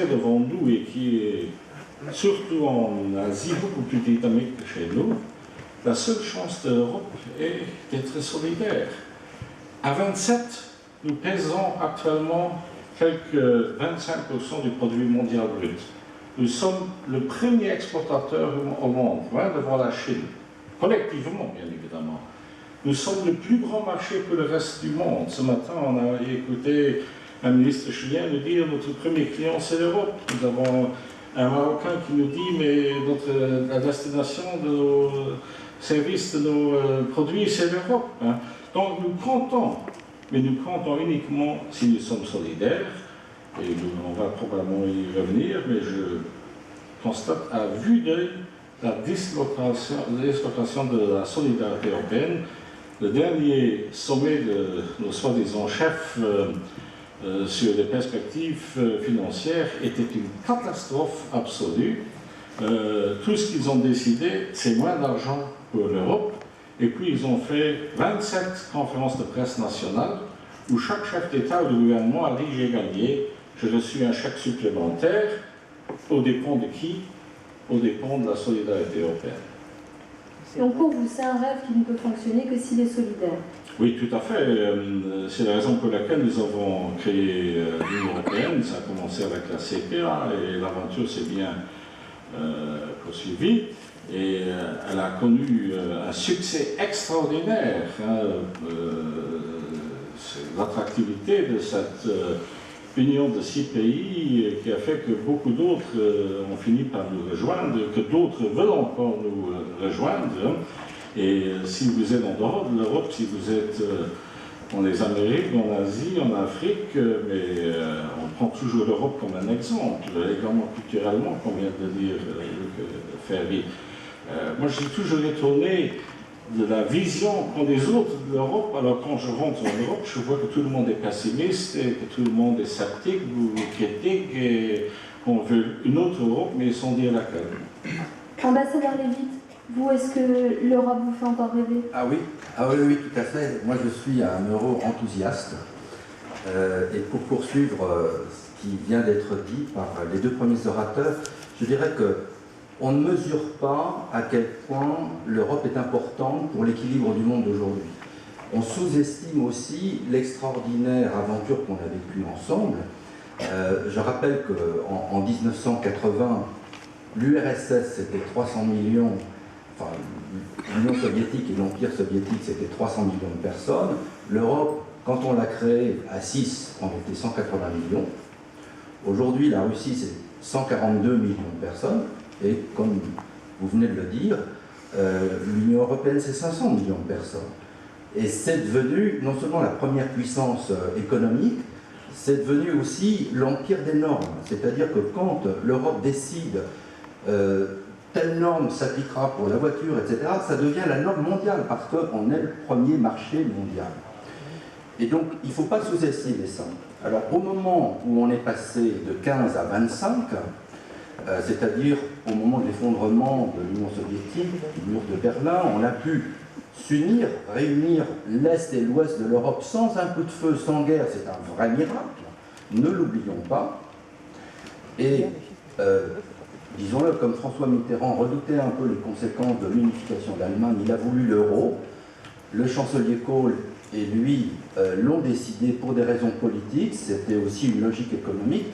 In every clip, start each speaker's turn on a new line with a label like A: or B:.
A: est devant nous et qui est, surtout en Asie, beaucoup plus dynamique que chez nous, la seule chance de l'Europe est d'être solidaire. À 27, nous pèsons actuellement quelques 25% du produit mondial brut. Nous sommes le premier exportateur au monde, loin devant la Chine, collectivement bien évidemment. Nous sommes le plus grand marché que le reste du monde. Ce matin, on a écouté un ministre chilien nous dire notre premier client c'est l'Europe. Nous avons un Marocain qui nous dit mais la destination de nos services, de nos produits, c'est l'Europe. Hein. Donc nous comptons, mais nous comptons uniquement si nous sommes solidaires, et on va probablement y revenir, mais je constate à vue d'œil la dislocation de la solidarité européenne. Le dernier sommet de nos soi-disant chefs sur les perspectives financières était une catastrophe absolue. Tout ce qu'ils ont décidé, c'est moins d'argent pour l'Europe. Et puis ils ont fait 27 conférences de presse nationales où chaque chef d'État ou de gouvernement a dit « j'ai gagné, j'ai reçu un chèque supplémentaire » aux dépens de qui? Aux dépens de la solidarité européenne.
B: Donc pour vous, c'est un rêve qui ne peut fonctionner que s'il est solidaire.
A: Oui, tout à fait. C'est la raison pour laquelle nous avons créé l'Union européenne. Ça a commencé avec la CPA et l'aventure s'est bien poursuivie. Et elle a connu un succès extraordinaire. L'attractivité de cette union de 6 pays qui a fait que beaucoup d'autres ont fini par nous rejoindre, que d'autres veulent encore nous rejoindre. Et si vous êtes en dehors de l'Europe, si vous êtes en les Amériques, en Asie, en Afrique, mais on prend toujours l'Europe comme un exemple, également culturellement, comme vient de dire Ferry. Moi, je suis toujours étonné de la vision qu'ont les autres de l'Europe. Alors, quand je rentre en Europe, je vois que tout le monde est pessimiste, et que tout le monde est sceptique ou critique, et qu'on veut une autre Europe, mais sans dire laquelle.
B: Ambassadeur Lévite, vous, est-ce que l'Europe vous fait encore rêver?
C: Ah oui, oui, tout à fait. Moi, je suis un euro-enthousiaste. Et pour poursuivre ce qui vient d'être dit par les deux premiers orateurs, je dirais que on ne mesure pas à quel point l'Europe est importante pour l'équilibre du monde d'aujourd'hui. On sous-estime aussi l'extraordinaire aventure qu'on a vécue ensemble. Je rappelle qu'en 1980, l'URSS c'était 300 millions, enfin l'Union soviétique et l'Empire soviétique c'était 300 millions de personnes. L'Europe, quand on l'a créée à 6, on était 180 millions. Aujourd'hui, la Russie c'est 142 millions de personnes. Et comme vous venez de le dire, l'Union européenne, c'est 500 millions de personnes. Et c'est devenu non seulement la première puissance économique, c'est devenu aussi l'empire des normes. C'est-à-dire que quand l'Europe décide telle norme s'appliquera pour la voiture, etc., ça devient la norme mondiale, parce qu'on est le premier marché mondial. Et donc, il ne faut pas sous-estimer ça. Alors, au moment où on est passé de 15 à 25, c'est-à-dire au moment de l'effondrement de l'Union soviétique, du mur de Berlin, on a pu s'unir, réunir l'Est et l'Ouest de l'Europe sans un coup de feu, sans guerre, c'est un vrai miracle, ne l'oublions pas. Et disons-le, comme François Mitterrand redoutait un peu les conséquences de l'unification de l'Allemagne, il a voulu l'euro, le chancelier Kohl et lui l'ont décidé pour des raisons politiques, c'était aussi une logique économique.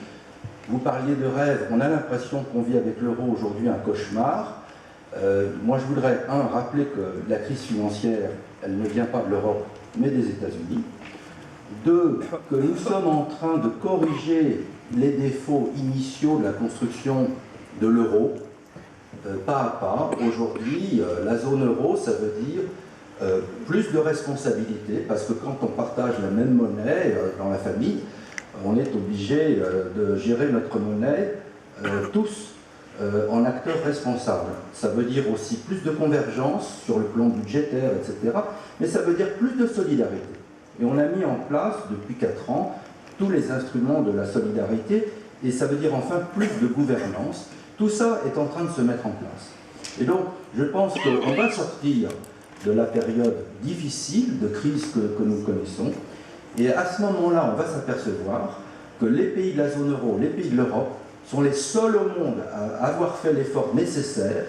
C: Vous parliez de rêve, on a l'impression qu'on vit avec l'euro aujourd'hui un cauchemar. Moi je voudrais, rappeler que la crise financière, elle ne vient pas de l'Europe, mais des États-Unis. 2, que nous sommes en train de corriger les défauts initiaux de la construction de l'euro, pas à pas. Aujourd'hui, la zone euro, ça veut dire plus de responsabilité, parce que quand on partage la même monnaie dans la famille, on est obligé de gérer notre monnaie tous en acteurs responsables. Ça veut dire aussi plus de convergence sur le plan budgétaire, etc. Mais ça veut dire plus de solidarité. Et on a mis en place, depuis 4 ans, tous les instruments de la solidarité, et ça veut dire enfin plus de gouvernance. Tout ça est en train de se mettre en place. Et donc, je pense qu'on va sortir de la période difficile de crise que nous connaissons, et à ce moment-là, on va s'apercevoir que les pays de la zone euro, les pays de l'Europe, sont les seuls au monde à avoir fait l'effort nécessaire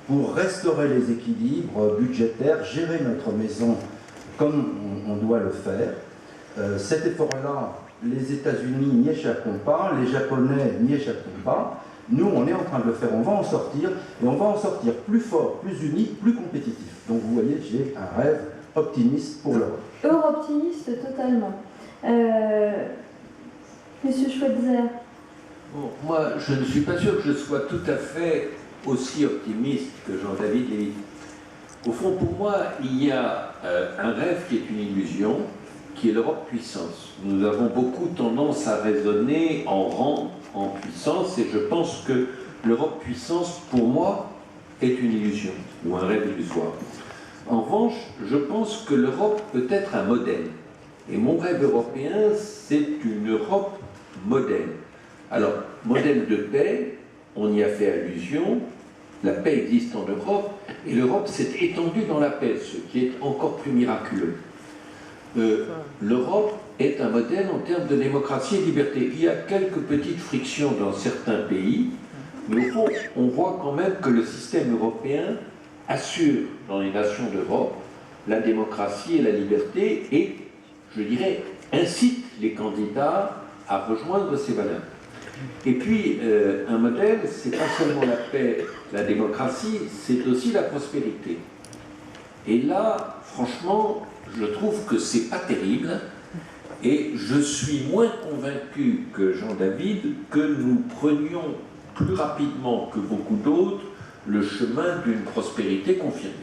C: pour restaurer les équilibres budgétaires, gérer notre maison comme on doit le faire. Cet effort-là, les États-Unis n'y échapperont pas, les Japonais n'y échapperont pas. Nous, on est en train de le faire, on va en sortir, et on va en sortir plus fort, plus uni, plus compétitif. Donc vous voyez, j'ai un rêve optimiste pour l'Europe.
B: Europtimiste totalement. Monsieur Schweitzer.
D: Bon, moi, je ne suis pas sûr que je sois tout à fait aussi optimiste que Jean-David Lévy. Au fond, pour moi, il y a un rêve qui est une illusion, qui est l'Europe puissance. Nous avons beaucoup tendance à raisonner en rang, en puissance, et je pense que l'Europe puissance, pour moi, est une illusion, ou un rêve illusoire. En revanche, je pense que l'Europe peut être un modèle. Et mon rêve européen, c'est une Europe modèle. Alors, modèle de paix, on y a fait allusion, la paix existe en Europe, et l'Europe s'est étendue dans la paix, ce qui est encore plus miraculeux. L'Europe est un modèle en termes de démocratie et de liberté. Il y a quelques petites frictions dans certains pays, mais au fond, on voit quand même que le système européen assure dans les nations d'Europe la démocratie et la liberté et, je dirais, incite les candidats à rejoindre ces valeurs. Et puis, un modèle, c'est pas seulement la paix, la démocratie, c'est aussi la prospérité. Et là, franchement, je trouve que c'est pas terrible, et je suis moins convaincu que Jean-David que nous prenions plus rapidement que beaucoup d'autres le chemin d'une prospérité confirmée.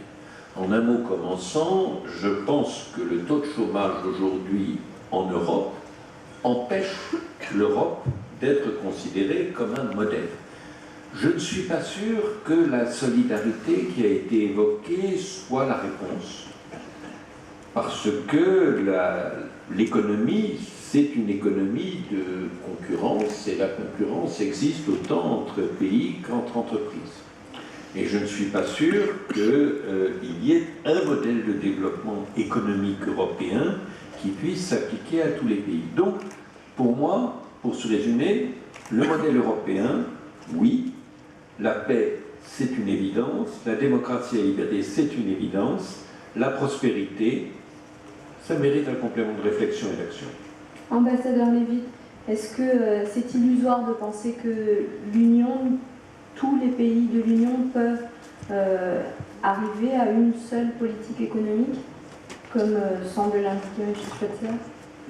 D: En un mot commençant, je pense que le taux de chômage aujourd'hui en Europe empêche l'Europe d'être considérée comme un modèle. Je ne suis pas sûr que la solidarité qui a été évoquée soit la réponse. Parce que l'économie, c'est une économie de concurrence, et la concurrence existe autant entre pays qu'entre entreprises. Et je ne suis pas sûr qu'il y ait un modèle de développement économique européen qui puisse s'appliquer à tous les pays. Donc, pour moi, pour se résumer, le modèle européen, oui, la paix, c'est une évidence, la démocratie et la liberté, c'est une évidence, la prospérité, ça mérite un complément de réflexion et d'action.
B: Ambassadeur Lévy, est-ce que c'est illusoire de penser que l'Union, tous les pays de l'Union peuvent arriver à une seule politique économique, comme semble l'indiquer M. Schweitzer?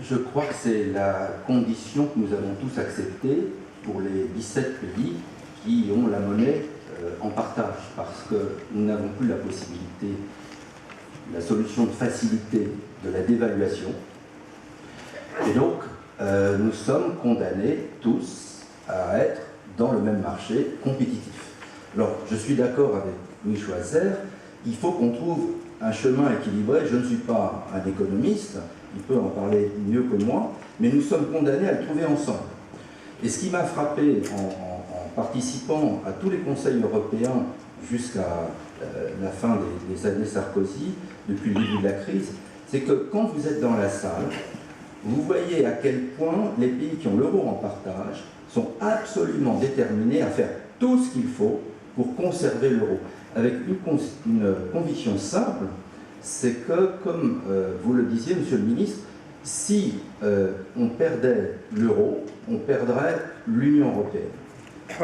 C: Je crois que c'est la condition que nous avons tous acceptée pour les 17 pays qui ont la monnaie en partage, parce que nous n'avons plus la possibilité, la solution de facilité de la dévaluation. Et donc, nous sommes condamnés tous à être dans le même marché compétitif. Alors, je suis d'accord avec Louis Schweitzer, il faut qu'on trouve un chemin équilibré. Je ne suis pas un économiste, il peut en parler mieux que moi, mais nous sommes condamnés à le trouver ensemble. Et ce qui m'a frappé en participant à tous les conseils européens jusqu'à la fin des années Sarkozy, depuis le début de la crise, c'est que quand vous êtes dans la salle, vous voyez à quel point les pays qui ont l'euro en partage sont absolument déterminés à faire tout ce qu'il faut pour conserver l'euro, avec une conviction simple, c'est que, comme vous le disiez, Monsieur le Ministre, si on perdait l'euro, on perdrait l'Union européenne.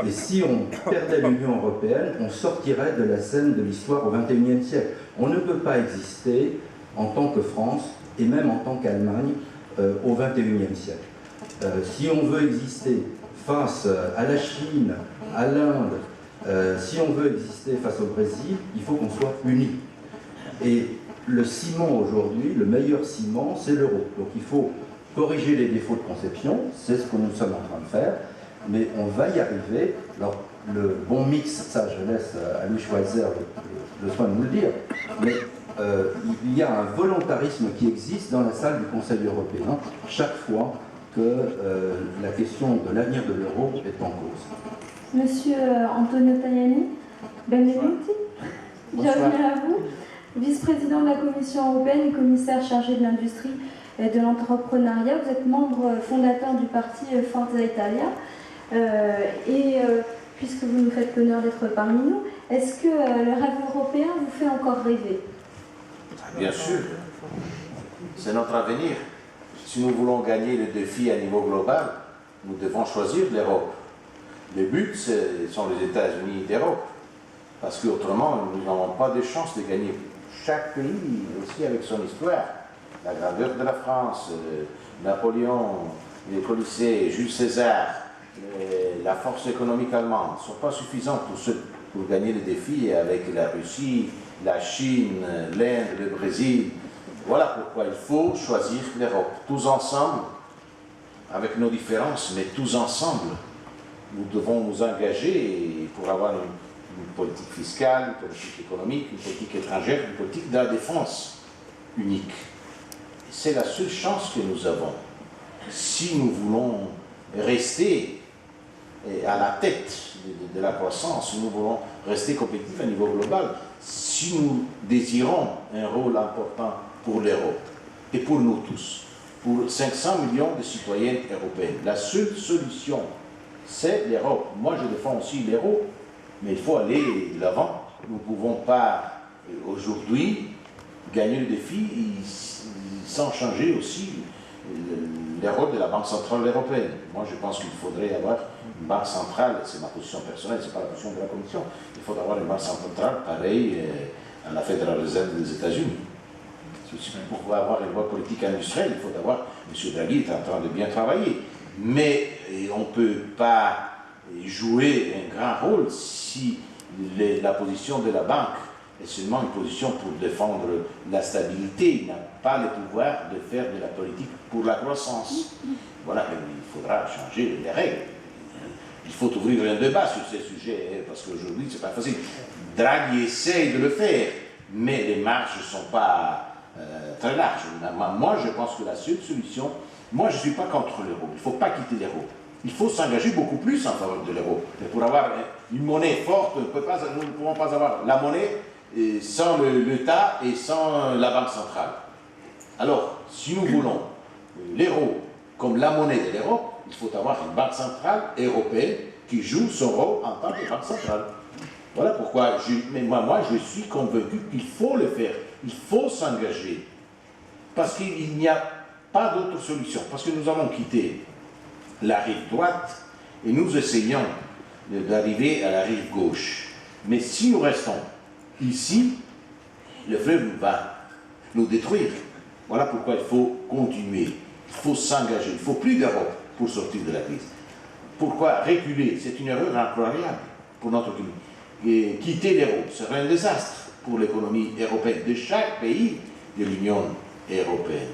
C: Et si on perdait l'Union européenne, on sortirait de la scène de l'histoire au XXIe siècle. On ne peut pas exister en tant que France, et même en tant qu'Allemagne, au XXIe siècle. Si on veut exister face à la Chine, à l'Inde, si on veut exister face au Brésil, il faut qu'on soit unis. Et le ciment aujourd'hui, le meilleur ciment, c'est l'euro. Donc il faut corriger les défauts de conception, c'est ce que nous sommes en train de faire, mais on va y arriver. Alors le bon mix, ça je laisse à Louis Schweitzer le soin de nous le dire, mais il y a un volontarisme qui existe dans la salle du Conseil européen chaque fois que la question de l'avenir de l'euro est en cause. Monsieur
B: Antonio Tajani, benvenuti, bienvenue à vous, vice-président de la Commission européenne et commissaire chargé de l'industrie et de l'entrepreneuriat. Vous êtes membre fondateur du parti Forza Italia. Puisque vous nous faites l'honneur d'être parmi nous, est-ce que le rêve européen vous fait encore rêver?
E: Bien sûr, c'est notre avenir. Si nous voulons gagner le défi à niveau global, nous devons choisir l'Europe. Le but, ce sont les États-Unis d'Europe, parce qu'autrement, nous n'avons pas de chance de gagner. Chaque pays, aussi avec son histoire, la grandeur de la France, Napoléon, les Colisées, Jules César, la force économique allemande ne sont pas suffisants pour gagner le défi avec la Russie, la Chine, l'Inde, le Brésil. Voilà pourquoi il faut choisir l'Europe. Tous ensemble, avec nos différences, mais tous ensemble, nous devons nous engager pour avoir une politique fiscale, une politique économique, une politique étrangère, une politique de la défense unique. C'est la seule chance que nous avons. Si nous voulons rester à la tête de la croissance, si nous voulons rester compétitifs à niveau global, si nous désirons un rôle important pour l'Europe et pour nous tous, pour 500 millions de citoyens européens, la seule solution, c'est l'Europe. Moi, je défends aussi l'euro, mais il faut aller de l'avant. Nous ne pouvons pas, aujourd'hui, gagner le défi sans changer aussi le rôle de la Banque centrale européenne. Moi, je pense qu'il faudrait avoir une banque centrale, c'est ma position personnelle, ce n'est pas la position de la Commission, il faut avoir une banque centrale pareille à la Fédérale Réserve des États-Unis. Pour avoir une voie politique industrielle, il faut avoir, M. Draghi est en train de bien travailler, mais on ne peut pas jouer un grand rôle si la position de la banque est seulement une position pour défendre la stabilité. Il n'a pas le pouvoir de faire de la politique pour la croissance. Voilà, il faudra changer les règles. Il faut ouvrir un débat sur ces sujets, parce qu'aujourd'hui, ce n'est pas facile. Draghi essaye de le faire, mais les marges ne sont pas très larges. Moi, je pense que la seule solution, moi, je ne suis pas contre l'euro. Il ne faut pas quitter l'euro. Il faut s'engager beaucoup plus en faveur de l'euro. Pour avoir une monnaie forte, nous ne pouvons pas avoir la monnaie sans l'État et sans la Banque centrale. Alors, si nous voulons l'euro comme la monnaie de l'Europe, il faut avoir une banque centrale européenne qui joue son rôle en tant que banque centrale. Voilà pourquoi, moi, je suis convaincu qu'il faut le faire. Il faut s'engager. Parce qu'il n'y a pas d'autre solution. Parce que nous avons quitté la rive droite et nous essayons d'arriver à la rive gauche. Mais si nous restons ici, le fleuve va nous détruire. Voilà pourquoi il faut continuer, il faut s'engager, il ne faut plus d'Europe pour sortir de la crise. Pourquoi reculer? C'est une erreur incroyable pour notre économie. Et quitter l'euro serait un désastre pour l'économie européenne de chaque pays de l'Union européenne.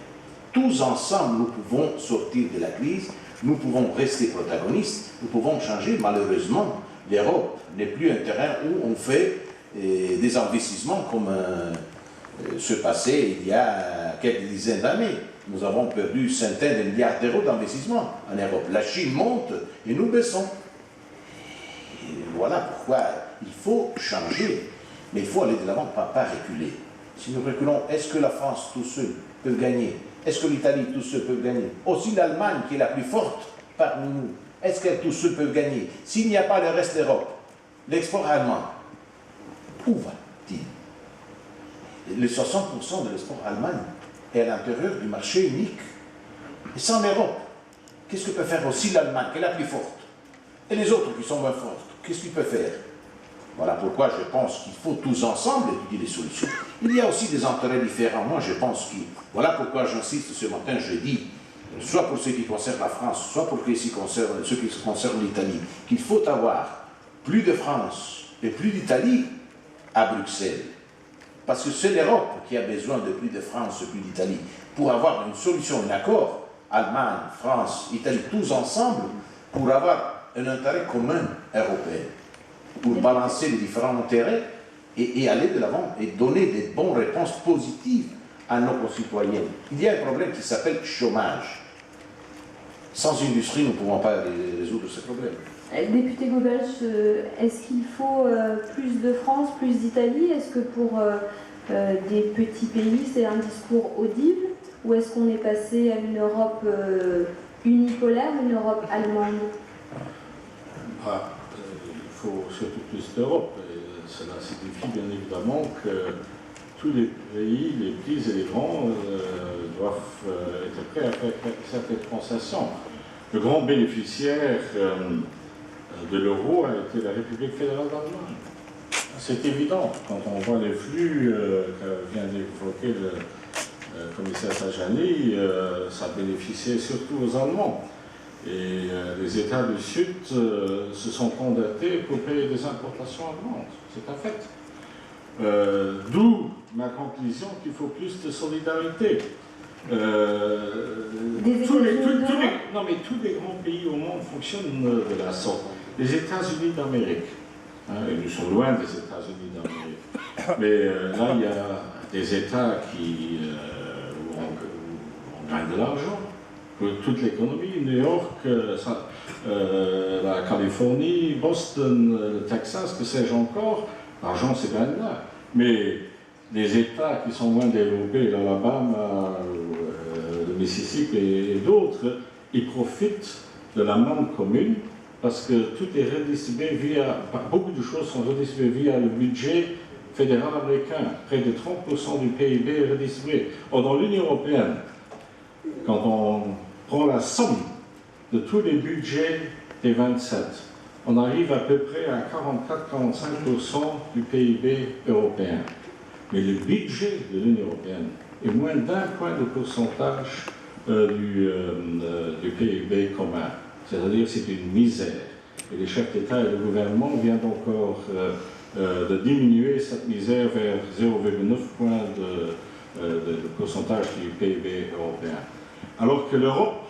E: Tous ensemble, nous pouvons sortir de la crise, nous pouvons rester protagonistes, nous pouvons changer. Malheureusement, l'Europe n'est plus un terrain où on fait des investissements comme se passait il y a quelques dizaines d'années. Nous avons perdu centaines de milliards d'euros d'investissement en Europe. La Chine monte et nous baissons. Et voilà pourquoi il faut changer. Mais il faut aller de l'avant, pas reculer. Si nous reculons, est-ce que la France tout seul peut gagner? Est-ce que l'Italie tout seul peut gagner? Aussi l'Allemagne, qui est la plus forte parmi nous, est-ce qu'elle tout seul peut gagner? S'il n'y a pas le reste de l'Europe, l'export allemand, où va-t-il? Le 60% de l'export allemand est à l'intérieur du marché unique. Et sans l'Europe, qu'est-ce que peut faire aussi l'Allemagne, qui est la plus forte? Et les autres qui sont moins fortes, qu'est-ce qu'ils peuvent faire? Voilà pourquoi je pense qu'il faut tous ensemble étudier les solutions. Il y a aussi des intérêts différents. Moi, je pense que... Voilà pourquoi j'insiste ce matin, je dis, soit pour ce qui concerne la France, soit pour ce qui concerne l'Italie, qu'il faut avoir plus de France et plus d'Italie à Bruxelles. Parce que c'est l'Europe qui a besoin de plus de France et plus d'Italie. Pour avoir une solution, un accord, Allemagne, France, Italie, tous ensemble, pour avoir un intérêt commun européen. Pour balancer les différents intérêts et aller de l'avant et donner des bonnes réponses positives à nos concitoyens. Il y a un problème qui s'appelle chômage. Sans industrie, nous ne pouvons pas résoudre ce problème.
B: Député Gobelch, est-ce qu'il faut plus de France, plus d'Italie? Est-ce que pour des petits pays, c'est un discours audible? Ou est-ce qu'on est passé à une Europe unipolaire, une Europe allemande?
A: il faut surtout plus d'Europe. Et cela signifie bien évidemment que tous les pays, les petits et les grands, doivent être prêts à faire certaines concessions. Le grand bénéficiaire de l'euro a été la République fédérale d'Allemagne. C'est évident, quand on voit les flux que vient d'évoquer le commissaire Tajani, ça bénéficiait surtout aux Allemands. Et les États du Sud se sont endettés pour payer des importations allemandes. C'est un fait. D'où ma conclusion qu'il faut plus de solidarité. Tous les grands pays au monde fonctionnent de la sorte. Les États-Unis d'Amérique, et nous sommes loin des États-Unis d'Amérique, mais là il y a des États où on gagne de l'argent pour toute l'économie. New York, la Californie, Boston, le Texas, que sais-je encore, l'argent c'est bien là. Mais les États qui sont moins développés, l'Alabama, le Mississippi et d'autres, ils profitent de la manne commune parce que tout est redistribué beaucoup de choses sont redistribuées via le budget fédéral américain. Près de 30% du PIB est redistribué. Or, dans l'Union européenne, quand on prend la somme de tous les budgets des 27, on arrive à peu près à 44-45% du PIB européen. Mais le budget de l'Union européenne est moins d'un point de pourcentage du PIB commun. C'est-à-dire que c'est une misère. Et les chefs d'État et de gouvernement viennent encore de diminuer cette misère vers 0,9 points de pourcentage du PIB européen. Alors que l'Europe,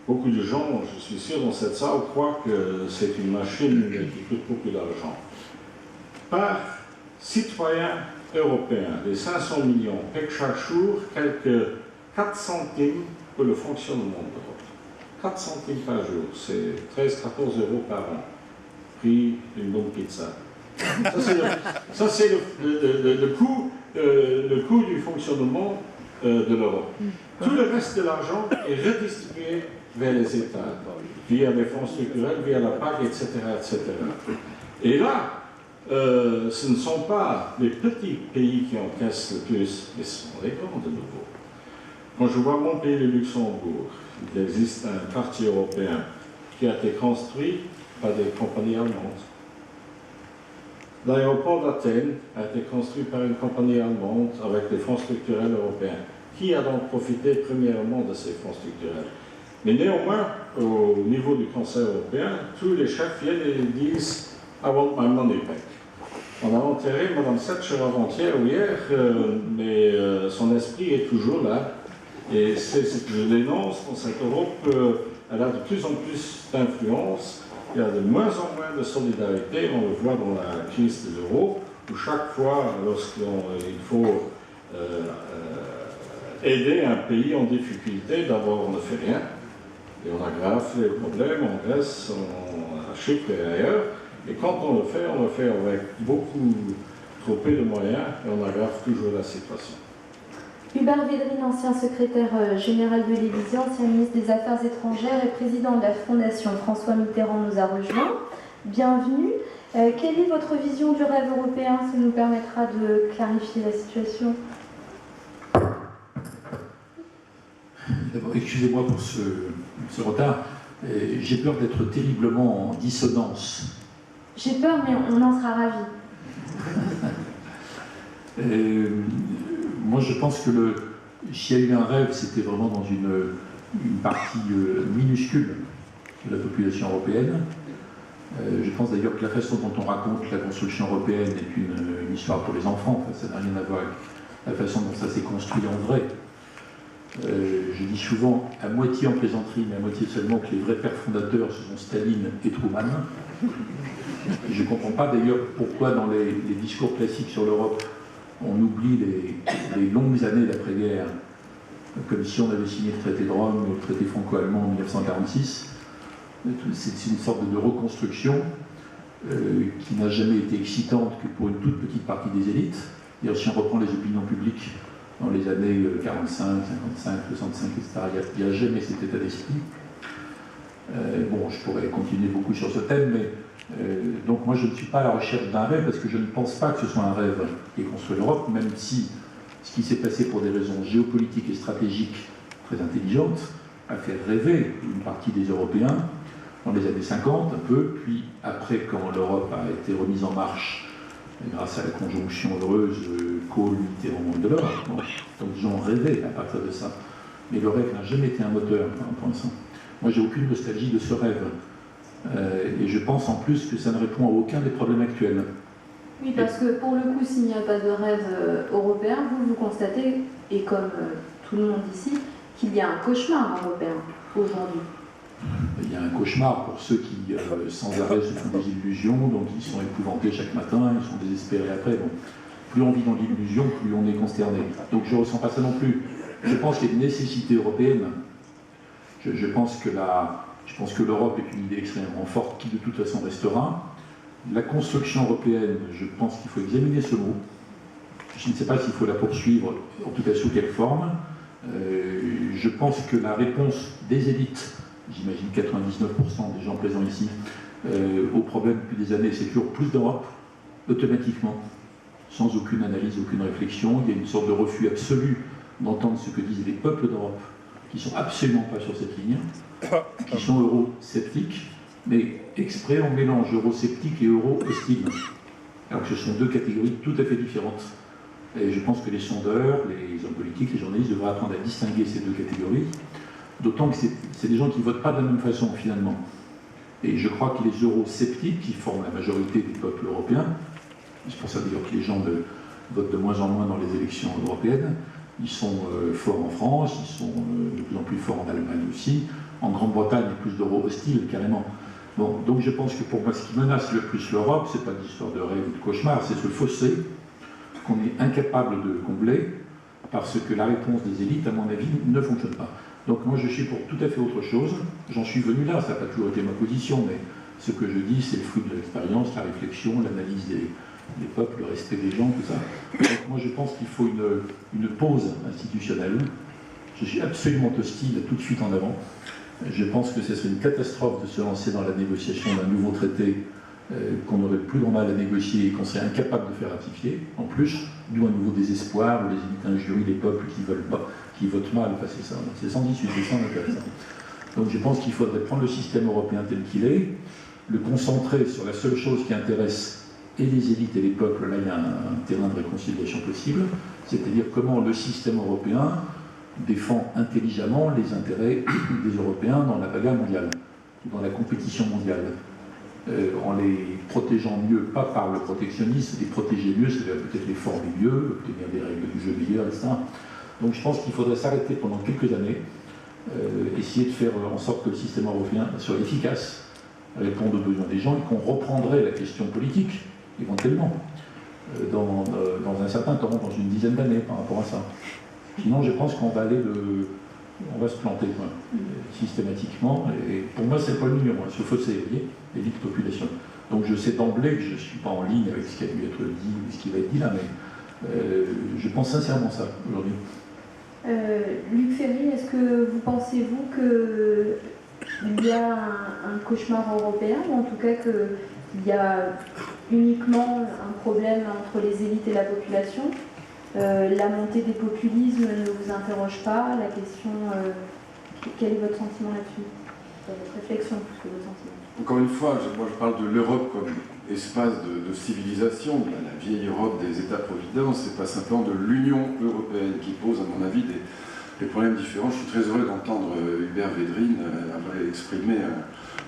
A: beaucoup de gens, je suis sûr, dans cette salle, croient que c'est une machine qui coûte beaucoup d'argent. Par citoyen européen, les 500 millions paient chaque jour quelques 4 centimes pour le fonctionnement de l'Europe. 4 centimes par jour, c'est 13-14 euros par an. Prix d'une bonne pizza. Ça, c'est le coût du fonctionnement de l'Europe. Tout le reste de l'argent est redistribué vers les États, via les fonds structurels, via la PAC, etc. etc. Et là, ce ne sont pas les petits pays qui encaissent le plus, mais ce sont les grands de nouveau. Quand je vois mon pays, le Luxembourg, il existe un quartier européen qui a été construit par des compagnies allemandes. L'aéroport d'Athènes a été construit par une compagnie allemande avec des fonds structurels européens. Qui a donc profité premièrement de ces fonds structurels? Mais néanmoins, au niveau du Conseil européen, tous les chefs viennent et disent « I want my money back ». On a enterré Mme Thatcher avant-hier ou hier, mais son esprit est toujours là. Et c'est ce que je dénonce dans cette Europe, elle a de plus en plus d'influence, il y a de moins en moins de solidarité, on le voit dans la crise de l'euro, où chaque fois, lorsqu'il faut aider un pays en difficulté, d'abord on ne fait rien, et on aggrave les problèmes en Grèce, en Chypre et ailleurs, et quand on le fait avec beaucoup trop peu de moyens, et on aggrave toujours la situation.
B: Hubert Védrine, ancien secrétaire général de l'Élysée, ancien ministre des Affaires étrangères et président de la Fondation François Mitterrand nous a rejoints. Bienvenue. Quelle est votre vision du rêve européen? Ça nous permettra de clarifier la situation.
F: D'abord, excusez-moi pour ce retard. J'ai peur d'être terriblement en dissonance.
B: J'ai peur, mais on en sera ravis.
F: Moi, je pense que s'il y a eu un rêve, c'était vraiment dans une partie minuscule de la population européenne. Je pense d'ailleurs que la façon dont on raconte la construction européenne est une histoire pour les enfants. Enfin, ça n'a rien à voir avec la façon dont ça s'est construit en vrai. Je dis souvent, à moitié en plaisanterie, mais à moitié seulement, que les vrais pères fondateurs, ce sont Staline et Truman. Je ne comprends pas d'ailleurs pourquoi dans les discours classiques sur l'Europe, on oublie les longues années d'après-guerre, comme si on avait signé le traité de Rome ou le traité franco-allemand en 1946. C'est une sorte de reconstruction qui n'a jamais été excitante que pour une toute petite partie des élites. D'ailleurs, si on reprend les opinions publiques dans les années 45, 55, 65, etc., il n'y a jamais cet état d'esprit. Bon, je pourrais continuer beaucoup sur ce thème, mais donc moi je ne suis pas à la recherche d'un rêve, parce que je ne pense pas que ce soit un rêve qui construit l'Europe, même si ce qui s'est passé pour des raisons géopolitiques et stratégiques très intelligentes a fait rêver une partie des Européens dans les années 50 un peu, puis après quand l'Europe a été remise en marche grâce à la conjonction heureuse Kohl, Mitterrand, Delors, donc les gens rêvaient à partir de ça. Mais le rêve n'a jamais été un moteur pour l'instant. Moi j'ai aucune nostalgie de ce rêve. Et je pense en plus que ça ne répond à aucun des problèmes actuels.
B: Oui, parce que pour le coup, s'il n'y a pas de rêve européen, vous constatez, et comme tout le monde ici, qu'il y a un cauchemar européen aujourd'hui.
F: Il y a un cauchemar pour ceux qui, sans arrêt, se font des illusions, donc ils sont épouvantés chaque matin, ils sont désespérés après. Bon, plus on vit dans l'illusion, plus on est consterné. Donc je ne ressens pas ça non plus. Je pense qu'il y a une nécessité européenne. Je pense que l'Europe est une idée extrêmement forte qui de toute façon restera. La construction européenne, je pense qu'il faut examiner ce mot. Je ne sais pas s'il faut la poursuivre, en tout cas sous quelle forme. Je pense que la réponse des élites, j'imagine 99% des gens présents ici, au problème depuis des années, c'est toujours plus d'Europe, automatiquement, sans aucune analyse, aucune réflexion. Il y a une sorte de refus absolu d'entendre ce que disent les peuples d'Europe, qui ne sont absolument pas sur cette ligne, qui sont eurosceptiques, mais exprès on mélange eurosceptique et euro-hostile, alors que ce sont deux catégories tout à fait différentes. Et je pense que les sondeurs, les hommes politiques, les journalistes devraient apprendre à distinguer ces deux catégories, d'autant que c'est des gens qui ne votent pas de la même façon finalement. Et je crois que les eurosceptiques, qui forment la majorité des peuples européens, c'est pour ça d'ailleurs que les gens votent de moins en moins dans les élections européennes, ils sont forts en France, ils sont de plus en plus forts en Allemagne aussi. En Grande-Bretagne, il y a plus d'euros hostiles, carrément. Bon, donc je pense que pour moi, ce qui menace le plus l'Europe, ce n'est pas l'histoire de rêve ou de cauchemar, c'est ce fossé qu'on est incapable de combler, parce que la réponse des élites, à mon avis, ne fonctionne pas. Donc moi, je suis pour tout à fait autre chose. J'en suis venu là, ça n'a pas toujours été ma position, mais ce que je dis, c'est le fruit de l'expérience, la réflexion, l'analyse des peuples, le respect des gens, tout ça. Donc moi, je pense qu'il faut une pause institutionnelle. Je suis absolument hostile tout de suite en avant. Je pense que ce serait une catastrophe de se lancer dans la négociation d'un nouveau traité qu'on aurait plus grand mal à négocier et qu'on serait incapable de faire ratifier. En plus, d'où un nouveau désespoir, où les élites injurient les peuples qui veulent pas, qui votent mal. Enfin, c'est ça. C'est sans issue, c'est sans intéressant. Donc je pense qu'il faudrait prendre le système européen tel qu'il est, le concentrer sur la seule chose qui intéresse et les élites et les peuples. Là, il y a un terrain de réconciliation possible, c'est-à-dire comment le système européen défend intelligemment les intérêts des Européens dans la bagarre mondiale, dans la compétition mondiale, en les protégeant mieux, pas par le protectionnisme, les protéger mieux, c'est peut-être les former mieux, obtenir des règles du jeu meilleures, etc. Donc je pense qu'il faudrait s'arrêter pendant quelques années, essayer de faire en sorte que le système européen soit efficace, réponde aux besoins des gens, et qu'on reprendrait la question politique, éventuellement, dans un certain temps, dans une dizaine d'années par rapport à ça. Sinon, je pense qu'on va on va se planter systématiquement. Et pour moi, c'est pas le numéro un, ce fossé, vous voyez, élite-population. Donc je sais d'emblée que je ne suis pas en ligne avec ce qui a dû être dit ou ce qui va être dit là, mais je pense sincèrement ça aujourd'hui.
B: Luc Ferry, est-ce que vous pensez-vous qu'il y a un cauchemar européen, ou en tout cas qu'il y a uniquement un problème entre les élites et la population? La montée des populismes ne vous interroge pas? La question, quel est votre sentiment là-dessus? Votre réflexion plus que votre sentiment?
G: Encore une fois, moi je parle de l'Europe comme espace de civilisation, la vieille Europe des États-providence, c'est pas simplement de l'Union européenne qui pose, à mon avis, des problèmes différents. Je suis très heureux d'entendre Hubert Védrine avoir exprimé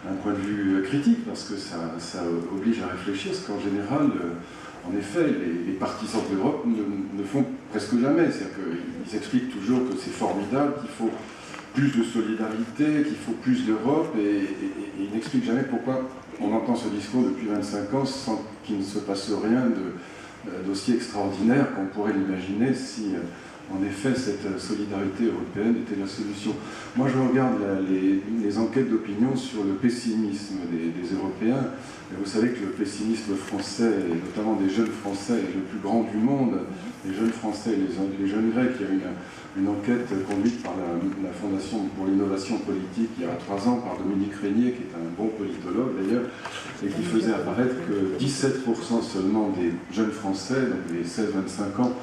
G: un point de vue critique, parce que ça oblige à réfléchir, parce qu'en général, en effet, les partisans de l'Europe ne font presque jamais. C'est-à-dire qu'ils expliquent toujours que c'est formidable, qu'il faut plus de solidarité, qu'il faut plus d'Europe, et ils n'expliquent jamais pourquoi on entend ce discours depuis 25 ans sans qu'il ne se passe rien d'aussi extraordinaire qu'on pourrait l'imaginer si en effet, cette solidarité européenne était la solution. Moi, je regarde les enquêtes d'opinion sur le pessimisme des Européens. Et vous savez que le pessimisme français, et notamment des jeunes Français, est le plus grand du monde. Les jeunes Français, les jeunes Grecs, il y a une enquête conduite par la Fondation pour l'innovation politique il y a 3 ans par Dominique Régnier, qui est un bon politologue d'ailleurs, et qui faisait apparaître que 17% seulement des jeunes Français, donc les 16-25 ans,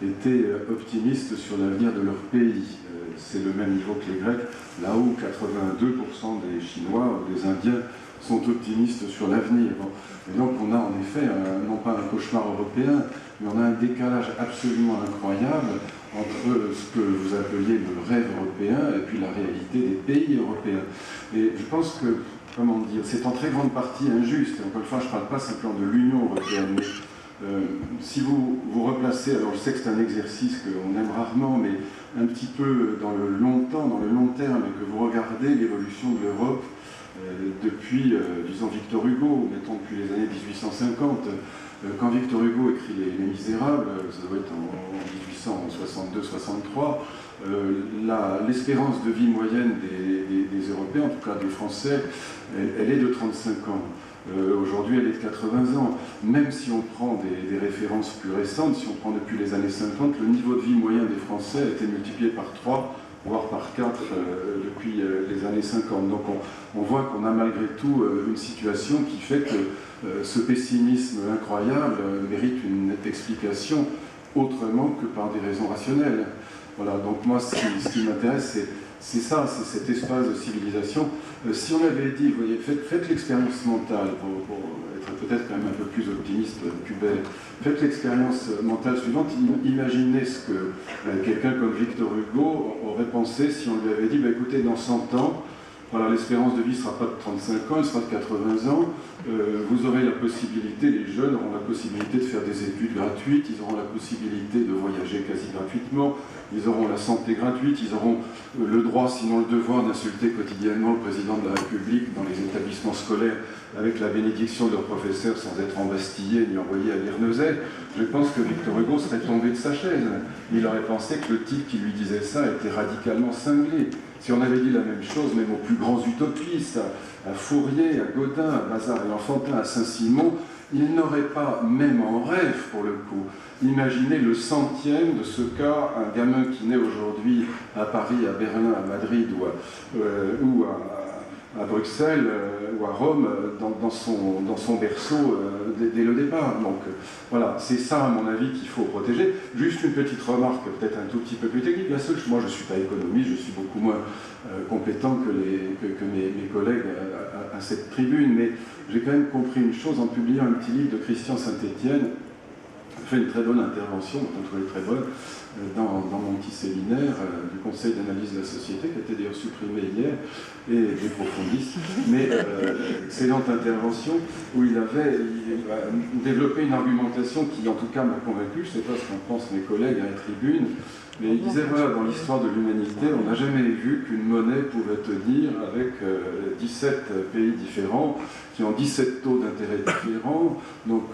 G: étaient optimistes sur l'avenir de leur pays. C'est le même niveau que les Grecs, là où 82% des Chinois ou des Indiens sont optimistes sur l'avenir. Et donc on a en effet, non pas un cauchemar européen, mais on a un décalage absolument incroyable entre ce que vous appeliez le rêve européen et puis la réalité des pays européens. Et je pense que, comment dire, c'est en très grande partie injuste. Et encore une fois, je ne parle pas simplement de l'Union européenne, mais si vous vous replacez, alors je sais que c'est un exercice qu'on aime rarement, mais un petit peu dans le long terme, et que vous regardez l'évolution de l'Europe depuis, disons, Victor Hugo, mettons depuis les années 1850. Quand Victor Hugo écrit Les Misérables, ça doit être en 1862-63, l'espérance de vie moyenne des Européens, en tout cas des Français, elle est de 35 ans. Aujourd'hui, elle est de 80 ans. Même si on prend des références plus récentes, si on prend depuis les années 50, le niveau de vie moyen des Français a été multiplié par 3, voire par 4 depuis les années 50. Donc on voit qu'on a malgré tout une situation qui fait que ce pessimisme incroyable mérite une explication autrement que par des raisons rationnelles. Voilà, donc moi ce qui m'intéresse c'est ça, c'est cet espace de civilisation. Si on avait dit, vous voyez, faites l'expérience mentale, pour être peut-être quand même un peu plus optimiste qu'Hubert, faites l'expérience mentale suivante, imaginez ce que quelqu'un comme Victor Hugo aurait pensé si on lui avait dit, bah, écoutez, dans 100 ans, voilà, l'espérance de vie ne sera pas de 35 ans, elle sera de 80 ans, vous aurez la possibilité, les jeunes auront la possibilité de faire des études gratuites, ils auront la possibilité de voyager quasi gratuitement, ils auront la santé gratuite, ils auront le droit, sinon le devoir, d'insulter quotidiennement le président de la République dans les établissements scolaires avec la bénédiction de leurs professeurs sans être embastillés ni envoyés à Guernesey. Je pense que Victor Hugo serait tombé de sa chaise. Il aurait pensé que le type qui lui disait ça était radicalement cinglé. Si on avait dit la même chose, même aux plus grands utopistes, à Fourier, à Godin, à Bazard et L'Enfantin, à Saint-Simon, il n'aurait pas, même en rêve pour le coup, imaginé le centième de ce cas, un gamin qui naît aujourd'hui à Paris, à Berlin, à Madrid ou à Bruxelles ou à Rome dans son berceau dès le départ. Donc voilà, c'est ça à mon avis qu'il faut protéger. Juste une petite remarque, peut-être un tout petit peu plus technique. La seule, moi je ne suis pas économiste, je suis beaucoup moins compétent que mes collègues à cette tribune, mais j'ai quand même compris une chose en publiant un petit livre de Christian Saint-Étienne, qui fait une très bonne intervention, dont on trouvait très bonne, dans mon petit séminaire du Conseil d'analyse de la société, qui a été d'ailleurs supprimé hier, et des profondistes, mais excellente intervention où il a développé une argumentation qui en tout cas m'a convaincu, je ne sais pas ce qu'en pensent mes collègues à la tribune, mais il disait, voilà, dans l'histoire de l'humanité, on n'a jamais vu qu'une monnaie pouvait tenir avec 17 pays différents, qui ont 17 taux d'intérêt différents, donc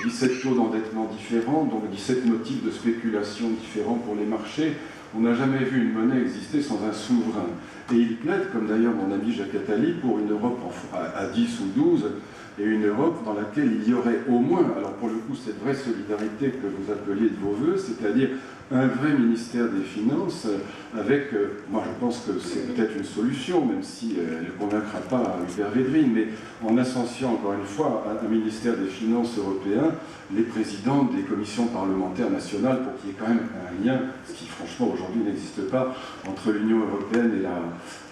G: 17 taux d'endettement différents, donc 17 motifs de spéculation différents pour les marchés. On n'a jamais vu une monnaie exister sans un souverain. Et il plaide, comme d'ailleurs mon ami Jacques Attali, pour une Europe à 10 ou 12, et une Europe dans laquelle il y aurait au moins, alors pour le coup, cette vraie solidarité que vous appeliez de vos voeux, c'est-à-dire un vrai ministère des Finances avec, moi je pense que c'est peut-être une solution, même si elle ne convaincra pas Hubert Védrine, mais en associant encore une fois à un ministère des Finances européen les présidents des commissions parlementaires nationales pour qu'il y ait quand même un lien, ce qui franchement aujourd'hui n'existe pas, entre l'Union européenne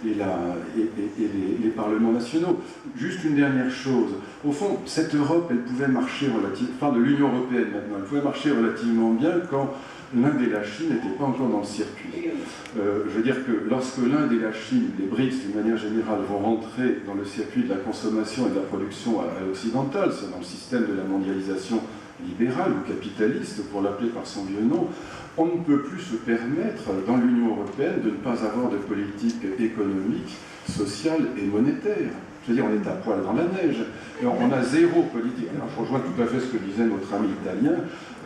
G: et les parlements nationaux. Juste une dernière chose, au fond, cette Europe, elle pouvait marcher relativement, de l'Union européenne maintenant, elle pouvait marcher relativement bien quand l'Inde et la Chine n'étaient pas encore dans le circuit. Je veux dire que lorsque l'Inde et la Chine, les BRICS d'une manière générale, vont rentrer dans le circuit de la consommation et de la production à l'occidentale, c'est dans le système de la mondialisation libérale ou capitaliste, pour l'appeler par son vieux nom, on ne peut plus se permettre dans l'Union européenne de ne pas avoir de politique économique, sociale et monétaire. je veux dire, on est à poil dans la neige. Et on a zéro politique. Alors, je rejoins tout à fait ce que disait notre ami italien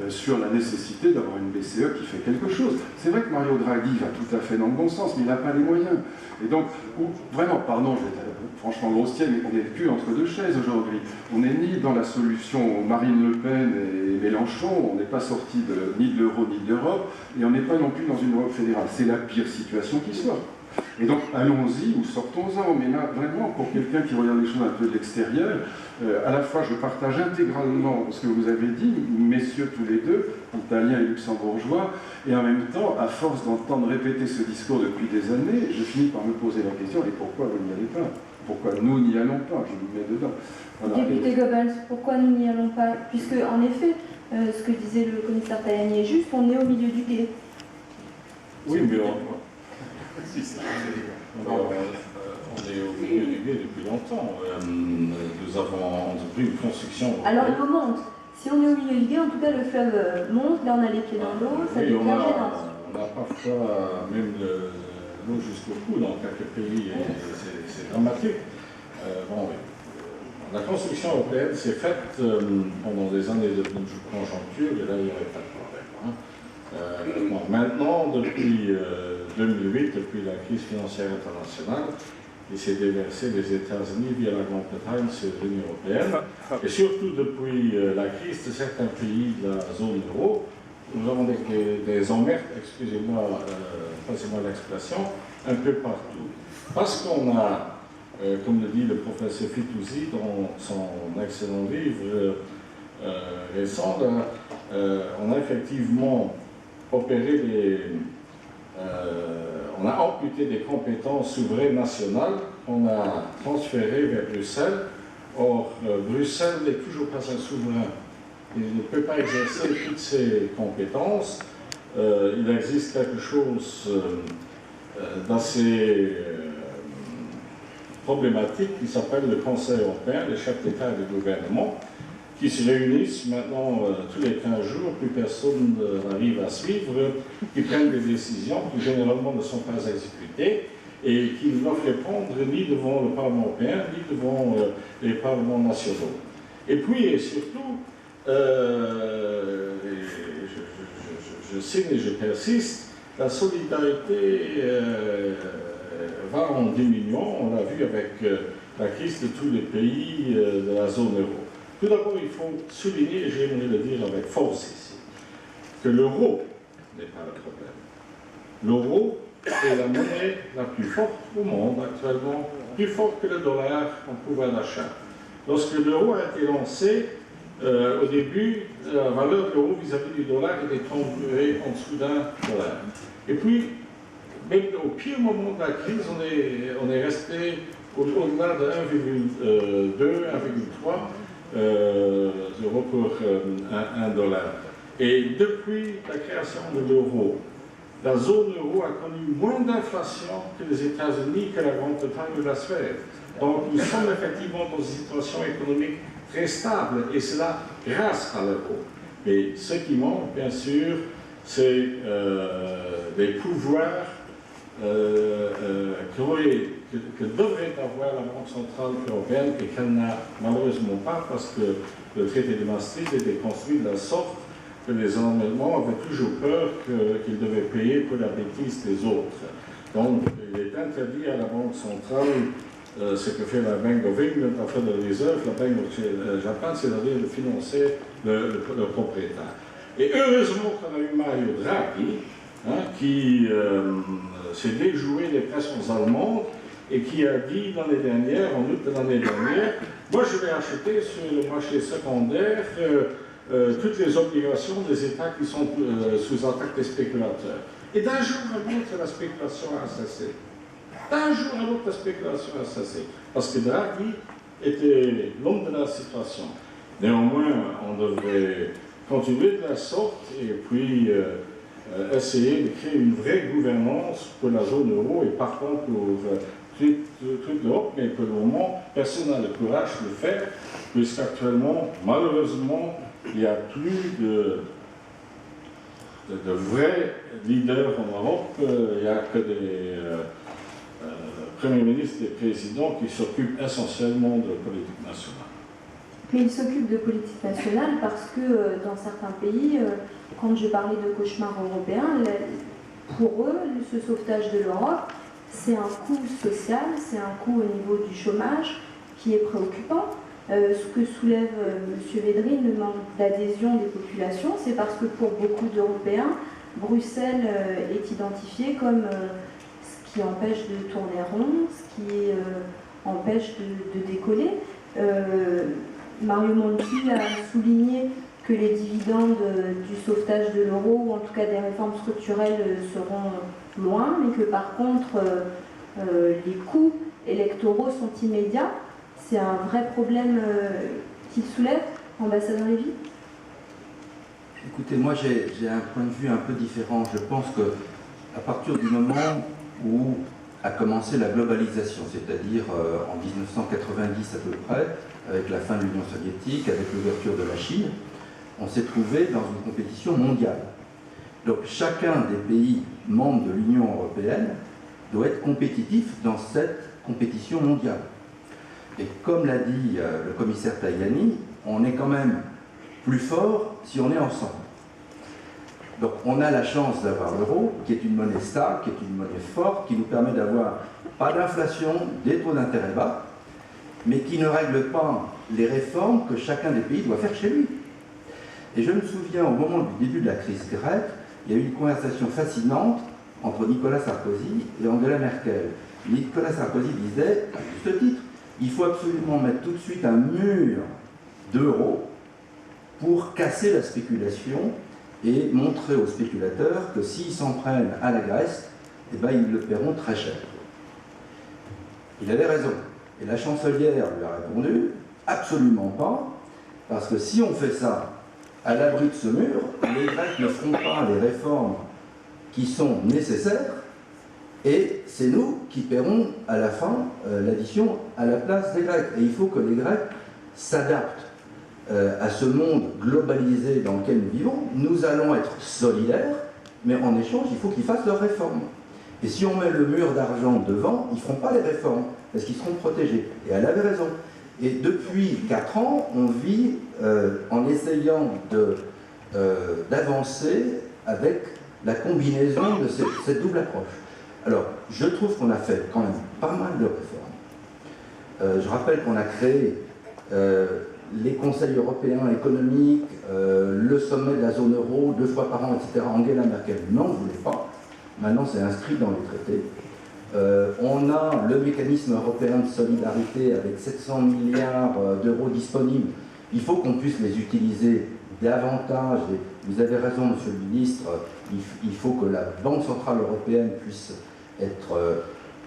G: sur la nécessité d'avoir une BCE qui fait quelque chose. C'est vrai que Mario Draghi va tout à fait dans le bon sens, mais il n'a pas les moyens. Et donc, vraiment, pardon, je vais être franchement grossier, mais on est le cul entre deux chaises aujourd'hui. On n'est ni dans la solution Marine Le Pen et Mélenchon, on n'est pas sorti ni de l'euro ni de l'Europe, et on n'est pas non plus dans une Europe fédérale. C'est la pire situation qui soit. Et donc, allons-y ou sortons-en. Mais là, vraiment, pour quelqu'un qui regarde les choses un peu de l'extérieur, à la fois, je partage intégralement ce que vous avez dit, messieurs tous les deux, italiens et luxembourgeois, et en même temps, à force d'entendre répéter ce discours depuis des années, je finis par me poser la question, et pourquoi vous n'y allez pas? Pourquoi nous n'y allons pas? Je vous mets dedans. Voilà.
B: Député Goebbels, pourquoi nous n'y allons pas? Puisque, en effet, ce que disait le commissaire Tajani est juste, on est au milieu du gué.
A: Oui, mais on est au milieu du gué depuis longtemps. Nous avons entrepris une construction.
B: Alors l'eau monte. Si on est au milieu du gué, en tout cas le fleuve monte, là on a les pieds dans l'eau, ça devient gênant.
A: On a parfois même l'eau jusqu'au cou dans quelques pays, et c'est dramatique. La construction européenne s'est faite pendant des années de conjoncture, et là il n'y avait pas de problème. Maintenant, depuis 2008, depuis la crise financière internationale, il s'est déversé des États-Unis via la Grande-Bretagne sur l'Union européenne, et surtout depuis la crise de certains pays de la zone euro, nous avons des emmerdes, excusez-moi, passez-moi l'expression, un peu partout. Parce qu'on a, comme le dit le professeur Fitoussi dans son excellent livre récent, on a effectivement opéré on a amputé des compétences souveraines nationales qu'on a transférées vers Bruxelles. Or, Bruxelles n'est toujours pas un souverain. Il ne peut pas exercer toutes ses compétences. Il existe quelque chose d'assez problématique qui s'appelle le Conseil européen, les chefs d'État et de gouvernement, qui se réunissent maintenant tous les 15 jours, plus personne n'arrive à suivre, qui prennent des décisions qui généralement ne sont pas exécutées et qui ne doivent répondre ni devant le Parlement européen, ni devant les parlements nationaux. Et puis, et surtout, je signe et je persiste, la solidarité va en diminuant, on l'a vu avec la crise de tous les pays de la zone euro. Tout d'abord, il faut souligner, et j'aimerais le dire avec force ici, que l'euro n'est pas le problème. L'euro est la monnaie la plus forte au monde actuellement, plus forte que le dollar en pouvoir d'achat. Lorsque l'euro a été lancé, au début, la valeur de l'euro vis-à-vis du dollar était tombée en dessous d'un dollar. Et puis, même au pire moment de la crise, on est resté au-delà de 1,2, 1,3 euros pour un dollar. Et depuis la création de l'euro, la zone euro a connu moins d'inflation que les États-Unis, que la Grande-Bretagne ou la Suède. Donc nous sommes effectivement dans une situation économique très stable, et cela grâce à l'euro. Mais ce qui manque, bien sûr, c'est des pouvoirs que devrait avoir la Banque centrale européenne et qu'elle n'a malheureusement pas, parce que le traité de Maastricht était construit de la sorte que les Allemands avaient toujours peur qu'ils devaient payer pour la bêtise des autres. Donc il est interdit à la Banque centrale ce que fait la Bank of England, enfin de réserve, la Bank of Japan, c'est-à-dire de financer le propriétaire. Et heureusement qu'on a eu Mario Draghi, qui s'est déjoué des pressions allemandes et qui a dit l'année dernière, en août de l'année dernière, moi je vais acheter sur le marché secondaire toutes les obligations des États qui sont sous attaque des spéculateurs. Et d'un jour à l'autre, la spéculation a cessé. D'un jour à l'autre, la spéculation a cessé. Parce que Draghi était l'homme de la situation. Néanmoins, on devrait continuer de la sorte et puis essayer de créer une vraie gouvernance pour la zone euro et par contre pour toute l'Europe, mais pour le moment, personne n'a le courage de le faire, puisqu'actuellement, malheureusement, il n'y a plus de vrais leaders en Europe, il n'y a que des Premier ministre et président qui s'occupent essentiellement de politique nationale.
B: Mais ils s'occupent de politique nationale parce que dans certains pays, quand je parlais de cauchemar européen, pour eux, ce sauvetage de l'Europe, c'est un coût social, c'est un coût au niveau du chômage qui est préoccupant. Ce que soulève M. Védrine, le manque d'adhésion des populations, c'est parce que pour beaucoup d'Européens, Bruxelles est identifié comme ce qui empêche de tourner rond, ce qui empêche de décoller. Mario Monti a souligné que les dividendes du sauvetage de l'euro, ou en tout cas des réformes structurelles, seront loin, mais que par contre, les coûts électoraux sont immédiats. C'est un vrai problème qu'il soulève, ambassadeur Lévy?
C: Écoutez, moi j'ai un point de vue un peu différent. Je pense qu'à partir du moment où a commencé la globalisation, c'est-à-dire en 1990 à peu près, avec la fin de l'Union soviétique, avec l'ouverture de la Chine, on s'est trouvé dans une compétition mondiale. Donc chacun des pays membres de l'Union européenne doit être compétitif dans cette compétition mondiale. Et comme l'a dit le commissaire Tajani, on est quand même plus fort si on est ensemble. Donc on a la chance d'avoir l'euro, qui est une monnaie stable, qui est une monnaie forte, qui nous permet d'avoir pas d'inflation, des taux d'intérêt bas, mais qui ne règle pas les réformes que chacun des pays doit faire chez lui. Et je me souviens, au moment du début de la crise grecque, il y a eu une conversation fascinante entre Nicolas Sarkozy et Angela Merkel. Nicolas Sarkozy disait, à juste titre, il faut absolument mettre tout de suite un mur d'euros pour casser la spéculation et montrer aux spéculateurs que s'ils s'en prennent à la Grèce, eh ben, ils le paieront très cher. Il avait raison. Et la chancelière lui a répondu, absolument pas, parce que si on fait ça à l'abri de ce mur, les Grecs ne feront pas les réformes qui sont nécessaires, et c'est nous qui paierons à la fin l'addition à la place des Grecs. Et il faut que les Grecs s'adaptent à ce monde globalisé dans lequel nous vivons. Nous allons être solidaires, mais en échange, il faut qu'ils fassent leurs réformes. Et si on met le mur d'argent devant, ils ne feront pas les réformes, parce qu'ils seront protégés. Et elle avait raison. Et depuis 4 ans, on vit en essayant d'avancer avec la combinaison de cette double approche. Alors, je trouve qu'on a fait quand même pas mal de réformes. Je rappelle qu'on a créé les conseils européens économiques, le sommet de la zone euro, 2 fois par an, etc. Angela Merkel n'en voulait pas. Maintenant, c'est inscrit dans les traités. On a le mécanisme européen de solidarité avec 700 milliards d'euros disponibles. Il faut qu'on puisse les utiliser davantage. Et vous avez raison, Monsieur le Ministre, il faut que la Banque Centrale Européenne puisse être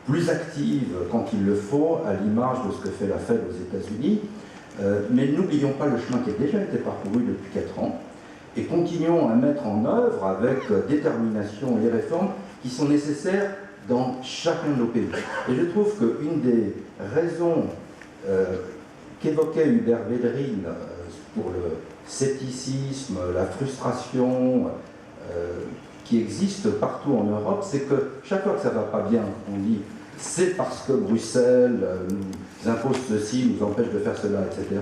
C: plus active quand il le faut, à l'image de ce que fait la Fed aux États-Unis. Mais n'oublions pas le chemin qui a déjà été parcouru depuis 4 ans et continuons à mettre en œuvre avec détermination les réformes qui sont nécessaires dans chacun de nos pays. Et je trouve qu'une des raisons qu'évoquait Hubert Védrine pour le scepticisme, la frustration qui existe partout en Europe, c'est que chaque fois que ça ne va pas bien, on dit c'est parce que Bruxelles nous impose ceci, nous empêche de faire cela, etc.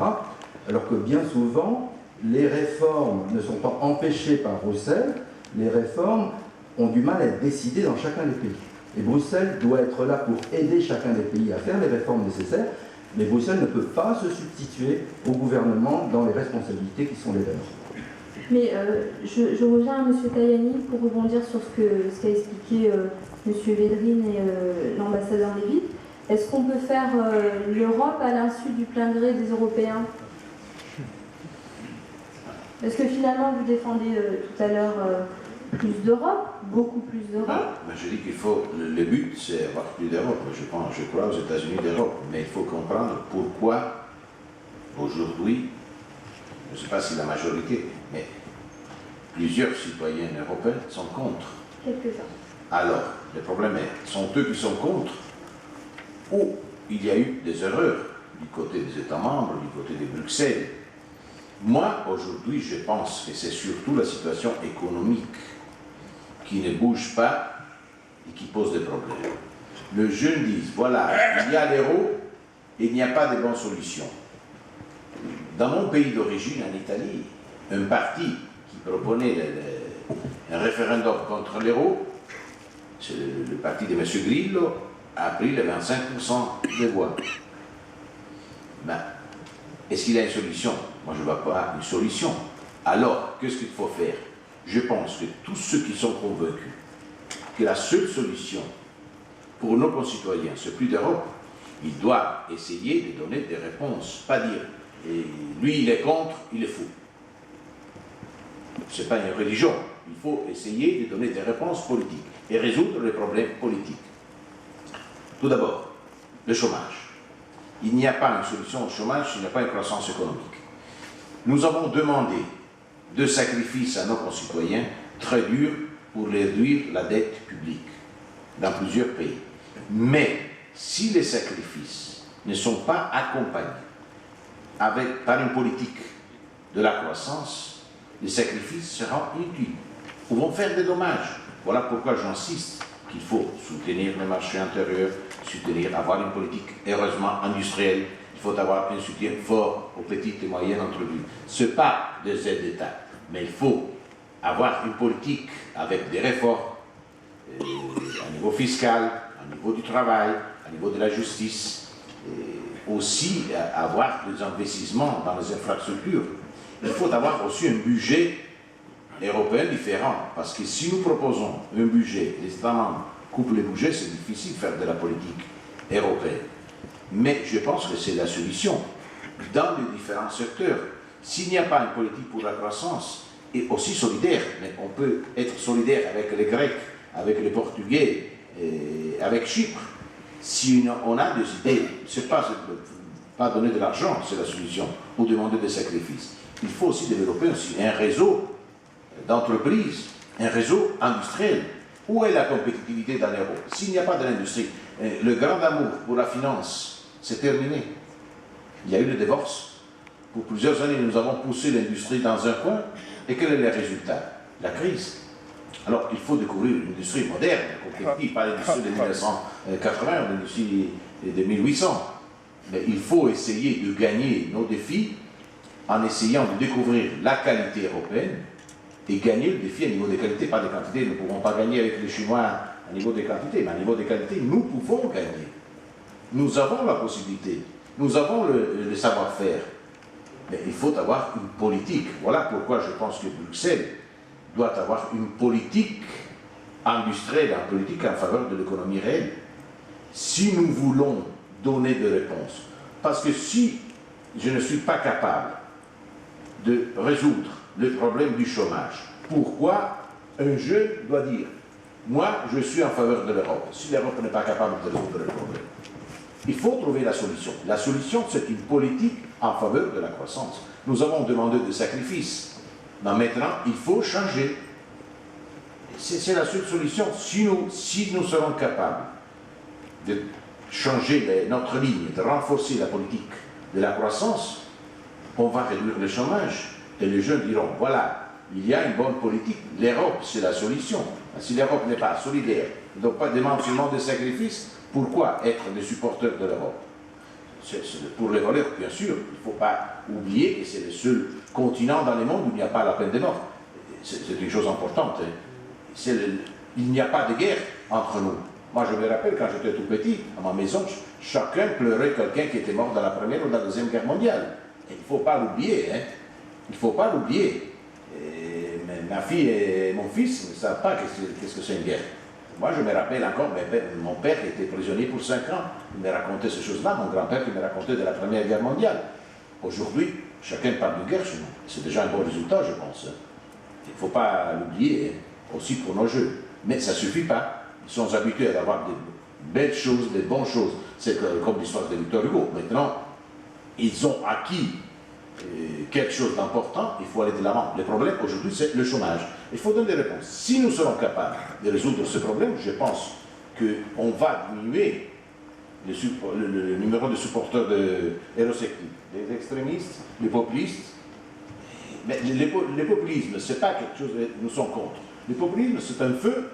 C: Alors que bien souvent, les réformes ne sont pas empêchées par Bruxelles, les réformes ont du mal à être décidées dans chacun des pays. Et Bruxelles doit être là pour aider chacun des pays à faire les réformes nécessaires, mais Bruxelles ne peut pas se substituer au gouvernement dans les responsabilités qui sont les leurs.
B: Mais je reviens à M. Tajani pour rebondir sur ce qu'a expliqué M. Védrine et l'ambassadeur Lévy. Est-ce qu'on peut faire l'Europe à l'insu du plein gré des Européens? Est-ce que finalement vous défendez tout à l'heure plus d'Europe, beaucoup plus d'Europe?
E: Je dis qu'il faut, le but c'est avoir plus d'Europe, je crois aux États-Unis d'Europe, mais il faut comprendre pourquoi aujourd'hui, je ne sais pas si la majorité, mais plusieurs citoyens européens sont contre.
B: Quelques-uns.
E: Alors, le problème est, sont eux qui sont contre, ou il y a eu des erreurs du côté des États membres, du côté de Bruxelles. Moi, aujourd'hui, je pense que c'est surtout la situation économique qui ne bouge pas et qui pose des problèmes. les jeunes disent, voilà, il y a l'euro et il n'y a pas de bonnes solutions. Dans mon pays d'origine, en Italie, un parti qui proposait un référendum contre l'euro, c'est le parti de M. Grillo, a pris les 25% des voix. Ben, est-ce qu'il y a une solution? Moi, je ne vois pas une solution. Alors, qu'est-ce qu'il faut faire? Je pense que tous ceux qui sont convaincus que la seule solution pour nos concitoyens, c'est plus d'Europe, ils doivent essayer de donner des réponses, pas dire et lui il est contre, il est fou. Ce n'est pas une religion. Il faut essayer de donner des réponses politiques et résoudre les problèmes politiques. Tout d'abord, le chômage. Il n'y a pas une solution au chômage s'il n'y a pas une croissance économique. Nous avons demandé de sacrifices à nos concitoyens très durs pour réduire la dette publique dans plusieurs pays. Mais si les sacrifices ne sont pas accompagnés par une politique de la croissance, les sacrifices seront inutiles, vont faire des dommages. Voilà pourquoi j'insiste qu'il faut soutenir le marché intérieur, avoir une politique heureusement industrielle. Il faut avoir un soutien fort aux petites et moyennes entreprises. Ce n'est pas des aides d'État, mais il faut avoir une politique avec des réformes au niveau fiscal, au niveau du travail, au niveau de la justice, et aussi avoir des investissements dans les infrastructures. Il faut avoir aussi un budget européen différent, parce que si nous proposons un budget, les États membres coupent les budgets, c'est difficile de faire de la politique européenne. Mais je pense que c'est la solution dans les différents secteurs. S'il n'y a pas une politique pour la croissance, et aussi solidaire, mais on peut être solidaire avec les Grecs, avec les Portugais, et avec Chypre. Si on a des idées, ce n'est pas donner de l'argent, c'est la solution, ou demander des sacrifices. Il faut aussi développer aussi un réseau d'entreprises, un réseau industriel. Où est la compétitivité dans l'Europe? S'il n'y a pas de l'industrie, le grand amour pour la finance, c'est terminé. Il y a eu le divorce. Pour plusieurs années, nous avons poussé l'industrie dans un coin, et quel est le résultat? La crise. Alors, il faut découvrir une industrie moderne, compétitive, pas l'industrie de 1980 ou l'industrie de 1800. Mais il faut essayer de gagner nos défis en essayant de découvrir la qualité européenne et gagner le défi à niveau des qualités, pas des quantités. Nous ne pouvons pas gagner avec les Chinois à niveau des quantités, mais à niveau des qualités, nous pouvons gagner. Nous avons la possibilité, nous avons le savoir-faire, mais il faut avoir une politique. Voilà pourquoi je pense que Bruxelles doit avoir une politique industrielle, une politique en faveur de l'économie réelle. Si nous voulons donner des réponses, parce que si je ne suis pas capable de résoudre le problème du chômage, pourquoi un jeune doit dire « moi, je suis en faveur de l'Europe » si l'Europe n'est pas capable de résoudre le problème? Il faut trouver la solution. La solution, c'est une politique en faveur de la croissance. Nous avons demandé des sacrifices, mais maintenant, il faut changer. C'est la seule solution. Si nous serons capables de changer notre ligne, de renforcer la politique de la croissance, on va réduire le chômage. Et les jeunes diront, voilà, il y a une bonne politique. L'Europe, c'est la solution. Si l'Europe n'est pas solidaire, ne doit pas demander seulement des sacrifices, pourquoi être des supporters de l'Europe? Pour les valeurs, bien sûr, il ne faut pas oublier que c'est le seul continent dans le monde où il n'y a pas la peine de mort. C'est une chose importante. Hein. Il n'y a pas de guerre entre nous. Moi, je me rappelle, quand j'étais tout petit, à ma maison, chacun pleurait quelqu'un qui était mort dans la Première ou dans la Deuxième Guerre mondiale. Et il ne faut pas l'oublier. Hein. Il ne faut pas l'oublier. Ma fille et mon fils ne savent pas qu'est-ce que c'est une guerre. Moi, je me rappelle encore, mon père était prisonnier pour 5 ans. Il me racontait ces choses-là, mon grand-père qui me racontait de la Première Guerre mondiale. Aujourd'hui, chacun parle de guerre chez nous. C'est déjà un bon résultat, je pense. Il ne faut pas l'oublier, hein, aussi pour nos jeux. Mais ça ne suffit pas. Ils sont habitués à avoir des belles choses, des bonnes choses. C'est comme l'histoire de Victor Hugo. Maintenant, ils ont acquis quelque chose d'important, il faut aller de l'avant. Le problème aujourd'hui, c'est le chômage. Il faut donner des réponses. Si nous serons capables de résoudre ce problème, je pense qu'on va diminuer le numéro de supporters eurosceptiques, les extrémistes, les populistes. Mais le populisme, ce n'est pas quelque chose que nous sommes contre. Le populisme, c'est un feu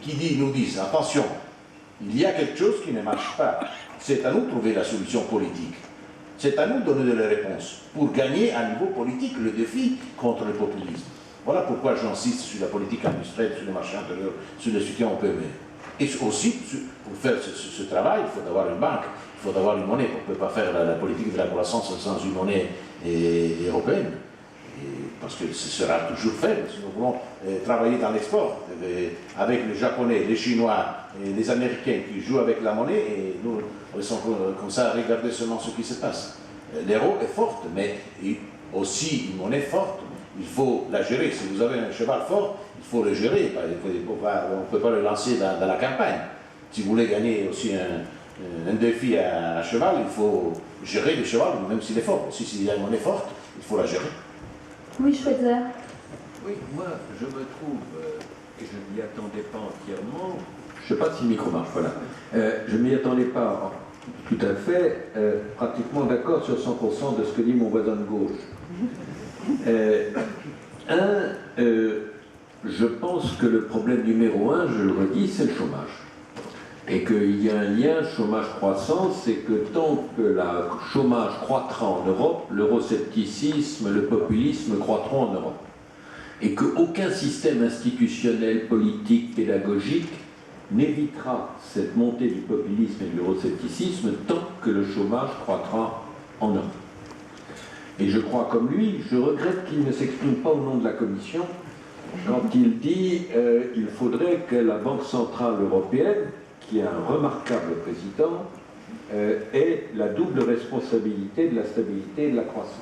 E: qui nous dit, attention, il y a quelque chose qui ne marche pas. C'est à nous de trouver la solution politique. C'est à nous de donner des réponses pour gagner à niveau politique le défi contre le populisme. Voilà pourquoi j'insiste sur la politique industrielle, sur le marché intérieur, sur le soutien aux PME. Et aussi, pour faire ce travail, il faut avoir une banque, il faut avoir une monnaie. On ne peut pas faire la politique de la croissance sans une monnaie européenne. Parce que ce sera toujours faible si nous voulons travailler dans l'export. Avec les Japonais, les Chinois et les Américains qui jouent avec la monnaie, et nous sommes comme ça à regarder seulement ce qui se passe. L'euro est forte, mais aussi une monnaie forte. Il faut la gérer. Si vous avez un cheval fort, il faut le gérer. On ne peut pas le lancer dans la campagne. Si vous voulez gagner aussi un défi à cheval, il faut gérer le cheval, même s'il est fort. Si il y a une monnaie forte, il faut la gérer.
B: Oui, Schweitzer.
D: Oui, moi, je me trouve, et je ne m'y attendais pas entièrement, je ne sais pas si le micro marche, voilà. Je ne m'y attendais pas tout à fait, pratiquement d'accord sur 100% de ce que dit mon voisin de gauche. Je pense que le problème numéro un, je le redis, c'est le chômage. Et qu'il y a un lien chômage-croissance, et que tant que le chômage croîtra en Europe, l'euroscepticisme, le populisme croîtront en Europe. Et qu'aucun système institutionnel, politique, pédagogique n'évitera cette montée du populisme et de l'euroscepticisme tant que le chômage croîtra en Europe. Et je crois comme lui, je regrette qu'il ne s'exprime pas au nom de la Commission quand il dit qu'il faudrait que la Banque Centrale Européenne, qui a un remarquable président, ait la double responsabilité de la stabilité et de la croissance.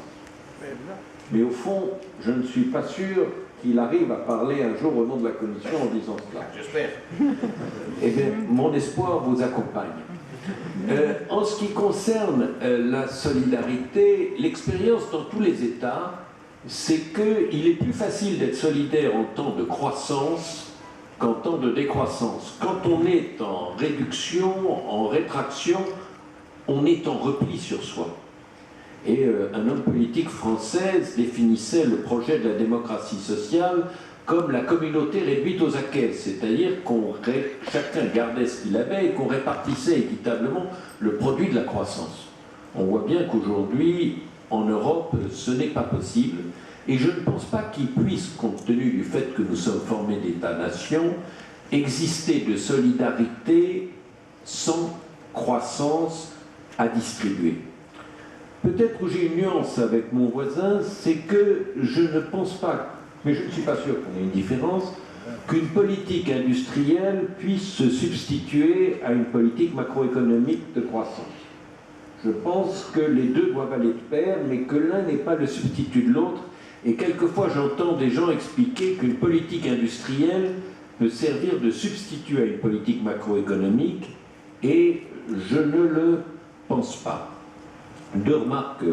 D: Mais au fond, je ne suis pas sûr qu'il arrive à parler un jour au nom de la Commission en disant cela.
E: J'espère.
D: Eh bien, mon espoir vous accompagne. En ce qui concerne la solidarité, l'expérience dans tous les États, c'est qu'il est plus facile d'être solidaire en temps de croissance qu'en temps de décroissance. Quand on est en réduction, en rétraction, on est en repli sur soi. Et un homme politique français définissait le projet de la démocratie sociale comme la communauté réduite aux acquêts, c'est-à-dire chacun gardait ce qu'il avait et qu'on répartissait équitablement le produit de la croissance. On voit bien qu'aujourd'hui, en Europe, ce n'est pas possible, et je ne pense pas qu'il puisse, compte tenu du fait que nous sommes formés d'États-nations, exister de solidarité sans croissance à distribuer. Peut-être où j'ai une nuance avec mon voisin, c'est que je ne pense pas, mais je ne suis pas sûr qu'on ait une différence, qu'une politique industrielle puisse se substituer à une politique macroéconomique de croissance. Je pense que les deux doivent aller de pair, mais que l'un n'est pas le substitut de l'autre. Et quelquefois, j'entends des gens expliquer qu'une politique industrielle peut servir de substitut à une politique macroéconomique, et je ne le pense pas. Deux remarques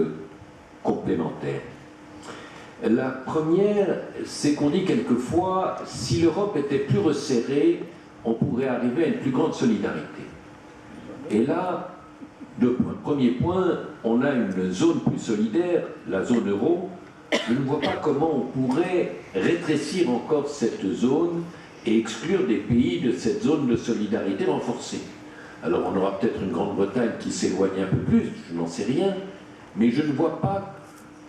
D: complémentaires. La première, c'est qu'on dit quelquefois, si l'Europe était plus resserrée, on pourrait arriver à une plus grande solidarité. Et là, deux points. Premier point, on a une zone plus solidaire, la zone euro. Je ne vois pas comment on pourrait rétrécir encore cette zone et exclure des pays de cette zone de solidarité renforcée. Alors on aura peut-être une Grande-Bretagne qui s'éloigne un peu plus, je n'en sais rien, mais je ne vois pas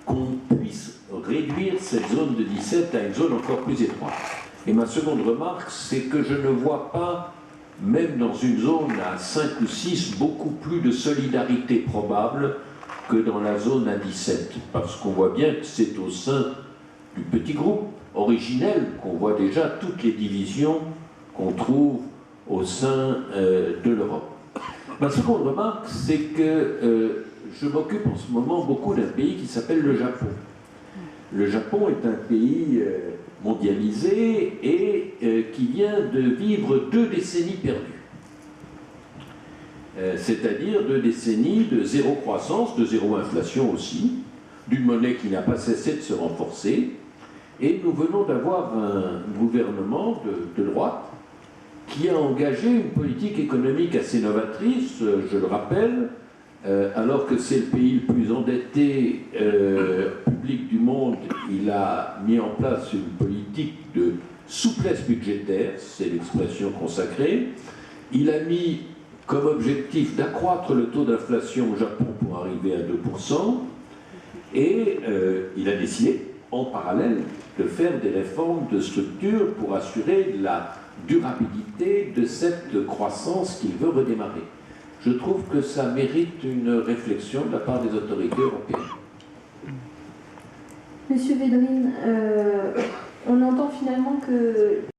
D: qu'on puisse réduire cette zone de 17 à une zone encore plus étroite. Et ma seconde remarque, c'est que je ne vois pas, même dans une zone à 5 ou 6, beaucoup plus de solidarité probable que dans la zone à 17, parce qu'on voit bien que c'est au sein du petit groupe originel qu'on voit déjà toutes les divisions qu'on trouve au sein de l'Europe. Ma seconde remarque, c'est que je m'occupe en ce moment beaucoup d'un pays qui s'appelle le Japon. Le Japon est un pays mondialisé et qui vient de vivre 2 décennies perdues. C'est-à-dire 2 décennies de zéro croissance, de zéro inflation aussi, d'une monnaie qui n'a pas cessé de se renforcer. Et nous venons d'avoir un gouvernement de droite qui a engagé une politique économique assez novatrice, je le rappelle, alors que c'est le pays le plus endetté public du monde, il a mis en place une politique de souplesse budgétaire, c'est l'expression consacrée, Il a mis comme objectif d'accroître le taux d'inflation au Japon pour arriver à 2%, et il a décidé, en parallèle, de faire des réformes de structure pour assurer la durabilité de cette croissance qu'il veut redémarrer. Je trouve que ça mérite une réflexion de la part des autorités européennes.
B: Monsieur Védrine, on entend finalement que